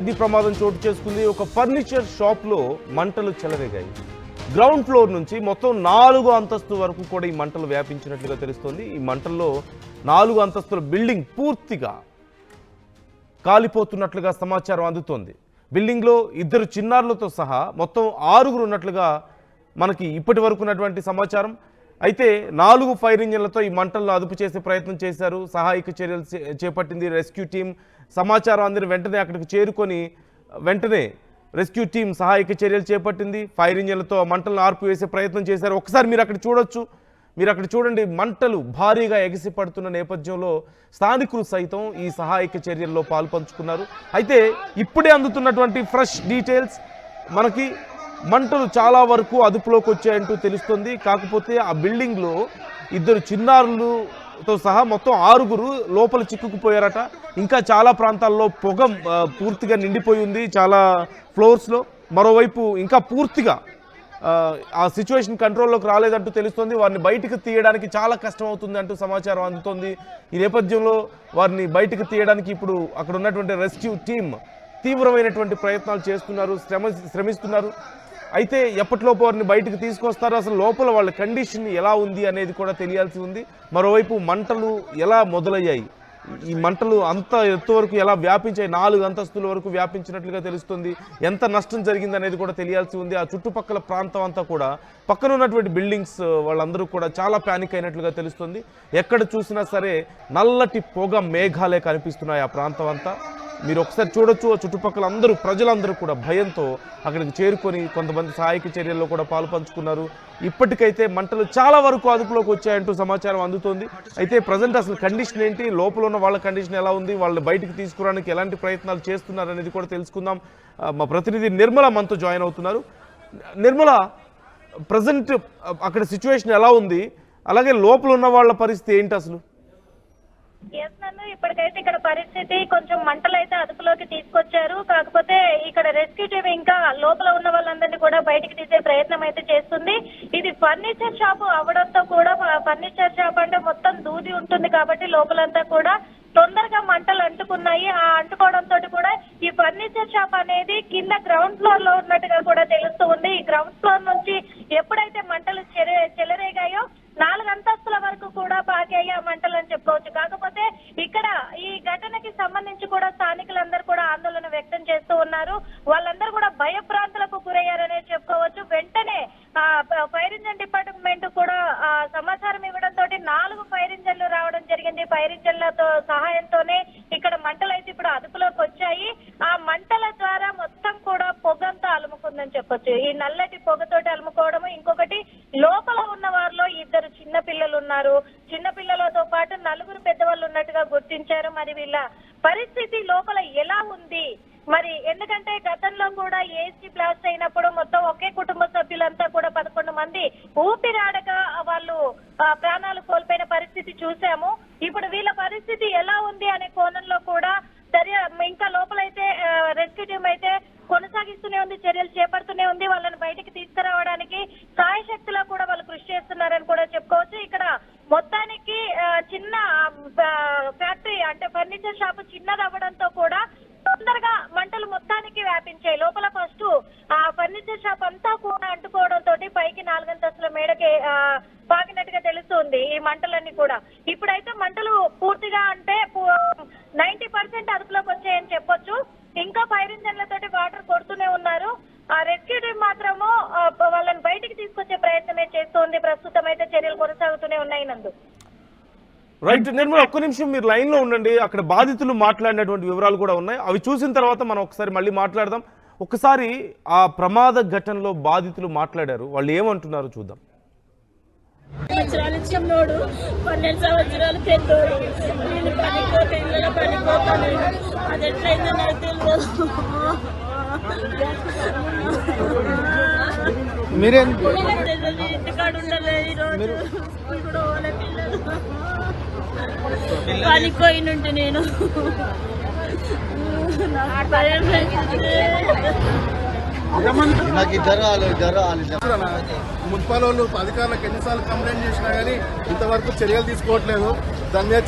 అగ్ని ప్రమాదం చోటు చేసుకుంది. ఒక ఫర్నిచర్ షాప్లో మంటలు చెలరేగాయి. గ్రౌండ్ ఫ్లోర్ నుంచి మొత్తం 4 అంతస్తు వరకు కూడా ఈ మంటలు వ్యాపించినట్లుగా తెలుస్తోంది. ఈ మంటల్లో 4 అంతస్తుల బిల్డింగ్ పూర్తిగా కాలిపోతున్నట్లుగా సమాచారం అందుతోంది. బిల్డింగ్లో 2 చిన్నారులతో సహా మొత్తం 6 ఉన్నట్లుగా మనకి ఇప్పటి వరకు ఉన్నటువంటి సమాచారం. అయితే 4 ఫైర్ ఇంజన్లతో ఈ మంటలను అదుపు చేసే ప్రయత్నం చేశారు. సహాయక చర్యలు చేపట్టింది రెస్క్యూ టీం. సమాచారం అందిన వెంటనే అక్కడికి చేరుకొని వెంటనే రెస్క్యూ టీం సహాయక చర్యలు చేపట్టింది. ఫైర్ ఇంజన్లతో మంటలను ఆర్పివేసే ప్రయత్నం చేశారు. ఒకసారి మీరు అక్కడ చూడొచ్చు. మీరు అక్కడ చూడండి, మంటలు భారీగా ఎగిసిపడుతున్న నేపథ్యంలో స్థానికులు సైతం ఈ సహాయక చర్యల్లో పాల్పంచుకున్నారు. అయితే ఇప్పుడే అందుతున్నటువంటి ఫ్రెష్ డీటెయిల్స్ మనకి మంటలు చాలా వరకు అదుపులోకి వచ్చాయంటూ తెలుస్తుంది. కాకపోతే ఆ బిల్డింగ్లో 2 చిన్నారులతో సహా మొత్తం 6 లోపల చిక్కుకుపోయారట. ఇంకా చాలా ప్రాంతాల్లో పొగ పూర్తిగా నిండిపోయి ఉంది చాలా ఫ్లోర్స్లో. మరోవైపు ఇంకా పూర్తిగా ఆ సిచ్యువేషన్ కంట్రోల్లోకి రాలేదంటూ తెలుస్తుంది. వారిని బయటకు తీయడానికి చాలా కష్టం అవుతుంది అంటూ సమాచారం అందుతోంది. ఈ నేపథ్యంలో వారిని బయటకు తీయడానికి ఇప్పుడు అక్కడ ఉన్నటువంటి రెస్క్యూ టీం తీవ్రమైనటువంటి ప్రయత్నాలు చేస్తున్నారు, శ్రమిస్తున్నారు. అయితే ఎప్పటిలోపు వారిని బయటకు తీసుకొస్తారు, అసలు లోపల వాళ్ళ కండిషన్ ఎలా ఉంది అనేది కూడా తెలియాల్సి ఉంది. మరోవైపు మంటలు ఎలా మొదలయ్యాయి, ఈ మంటలు అంత ఎత్తు వరకు ఎలా వ్యాపించాయి, 4 అంతస్తుల వరకు వ్యాపించినట్లుగా తెలుస్తుంది. ఎంత నష్టం జరిగింది అనేది కూడా తెలియాల్సి ఉంది. ఆ చుట్టుపక్కల ప్రాంతం అంతా కూడా పక్కన ఉన్నటువంటి బిల్డింగ్స్ వాళ్ళందరూ కూడా చాలా ప్యానిక్ అయినట్లుగా తెలుస్తుంది. ఎక్కడ చూసినా సరే నల్లటి పొగ మేఘాలే కనిపిస్తున్నాయి ఆ ప్రాంతం అంతా. మీరు ఒకసారి చూడొచ్చు. ఆ చుట్టుపక్కల ప్రజలందరూ కూడా భయంతో అక్కడికి చేరుకొని కొంతమంది సహాయక చర్యల్లో కూడా పాల్పంచుకున్నారు. ఇప్పటికైతే మంటలు చాలా వరకు అదుపులోకి వచ్చాయంటూ సమాచారం అందుతోంది. అయితే ప్రజెంట్ అసలు కండిషన్ ఏంటి, లోపల ఉన్న వాళ్ళ కండిషన్ ఎలా ఉంది, వాళ్ళని బయటికి తీసుకురావడానికి ఎలాంటి ప్రయత్నాలు చేస్తున్నారు అనేది కూడా తెలుసుకుందాం. మా ప్రతినిధి నిర్మల మనతో జాయిన్ అవుతున్నారు. నిర్మల, ప్రజెంట్ అక్కడ సిచ్యువేషన్ ఎలా ఉంది, అలాగే లోపల ఉన్న వాళ్ళ పరిస్థితి ఏంటి అసలు? ఇప్పటికైతే ఇక్కడ పరిస్థితి కొంచెం మంటలు అయితే అదుపులోకి తీసుకొచ్చారు. కాకపోతే ఇక్కడ రెస్క్యూ టీం ఇంకా లోపల ఉన్న వాళ్ళందరినీ కూడా బయటికి తీసే ప్రయత్నం అయితే చేస్తుంది. ఇది ఫర్నిచర్ షాప్ అవడంతో కూడా, ఫర్నిచర్ షాప్ అంటే మొత్తం దూది ఉంటుంది కాబట్టి లోపలంతా కూడా తొందరగా మంటలు అంటుకున్నాయి. ఆ అంటుకోవడంతో కూడా ఈ ఫర్నిచర్ షాప్ అనేది కింద గ్రౌండ్ ఫ్లోర్ లో ఉన్నట్టుగా కూడా తెలుస్తూ ఉంది. ఈ గ్రౌండ్ ఫ్లోర్ నుంచి ఎప్పుడైతే మంటలు చెలరేగాయో 4 అంతస్తుల వరకు కూడా పాకాయి ఆ మంటలు అని చెప్పుకోవచ్చు. కాకపోతే ఇక్కడ ఈ ఘటనకి సంబంధించి కూడా స్థానికులందరూ కూడా ఆందోళన వ్యక్తం చేస్తూ ఉన్నారు. వాళ్ళందరూ కూడా భయభ్రాంతులకు గురయ్యారనే చెప్పుకోవచ్చు. వెంటనే ఫైర్ ఇంజన్ డిపార్ట్మెంట్ కూడా సమాచారం ఇవ్వడంతో 4 ఫైర్ ఇంజన్లు రావడం జరిగింది. ఫైర్ ఇంజన్లతో సహాయంతోనే ఇక్కడ మంటలు అయితే ఇప్పుడు అదుపులోకి వచ్చాయి. ఆ మంటల ద్వారా మొత్తం కూడా పొగంతా అలుముకుందని చెప్పొచ్చు. ఈ నల్లటి పొగతోటి అలుముకోవడము, ఇంకొకటి లోపల ఉన్న వారిలో 2 చిన్న పిల్లలు ఉన్నారు. చిన్న పిల్లలతో పాటు 4 పెద్దవాళ్ళు ఉన్నట్టుగా గుర్తించారు. మరి వీళ్ళ పరిస్థితి లోపల ఎలా ఉంది మరి, ఎందుకంటే గతంలో కూడా ఏసీ బ్లాస్ట్ అయినప్పుడు మొత్తం ఒకే కుటుంబ సభ్యులంతా కూడా 11 మంది ఊపిరాడక వాళ్ళు ప్రాణాలు కోల్పోయిన పరిస్థితి చూసాము. ఇప్పుడు వీళ్ళ పరిస్థితి ఎలా ఉంది అనే కోణంలో కూడా ఇంకా లోపలైతే రెస్క్యూ టీం అయితే కొనసాగిస్తూనే ఉంది, చర్యలు చేపడుతూనే ఉంది. వాళ్ళని బయటికి తీసుకురావడానికి సాయశక్తిలో కూడా వాళ్ళు కృషి చేస్తున్నారని కూడా చెప్పుకోవచ్చు. ఇక్కడ మొత్తానికి చిన్న ఫ్యాక్టరీ అంటే ఫర్నిచర్ షాప్ చిన్నది అవ్వడంతో కూడా తొందరగా మంటలు మొత్తానికి వ్యాపించాయి. లోపల ఫస్ట్ ఆ ఫర్నిచర్ షాప్ అంతా కూడా అంటుకోవడంతో పైకి 4 అంతస్తుల మేడకి పాకినట్టుగా తెలుస్తుంది ఈ మంటలన్నీ కూడా. ఇప్పుడైతే మంటలు పూర్తిగా అంటే 90% అదుపులోకి వచ్చాయని చెప్పొచ్చు. ఇంకా ఫైర్ ఇంజన్లతోటి వాటర్ కొడుతూనే ఉన్నారు. ఆ రెస్క్యూ టీం మాత్రము వాళ్ళని బయటికి తీసుకొచ్చే ప్రయత్నమే చేస్తోంది. ప్రస్తుతం అయితే చర్యలు కొనసాగుతూనే ఉన్నాయి. నందు రైట్ నిర్మల, ఒక్క నిమిషం మీరు లైన్లో ఉండండి. అక్కడ బాధితులు మాట్లాడినటువంటి వివరాలు కూడా ఉన్నాయి. అవి చూసిన తర్వాత మనం ఒకసారి మళ్ళీ మాట్లాడదాం. ఒకసారి ఆ ప్రమాద ఘటనలో బాధితులు మాట్లాడారు, వాళ్ళు ఏమంటున్నారో చూద్దాం. 12 సంవత్సరాలు పెద్దోడు. నేను పనిపోతే ఇళ్ళలో పనిపోతాను. అది ఎట్లయిందో నాకు తెలియదు. ఇంటికాడ ఉండలే ఈరోజు. ఇప్పుడు వాళ్ళ పిల్లలు పనిపోయినుంటే నేను నాకు జరాలి మున్సిపల్ వాళ్ళు అధికారులకు ఎన్నిసార్లు కంప్లైంట్ చేసినా కానీ ఇంతవరకు చర్యలు తీసుకోవట్లేదు. దాని మీద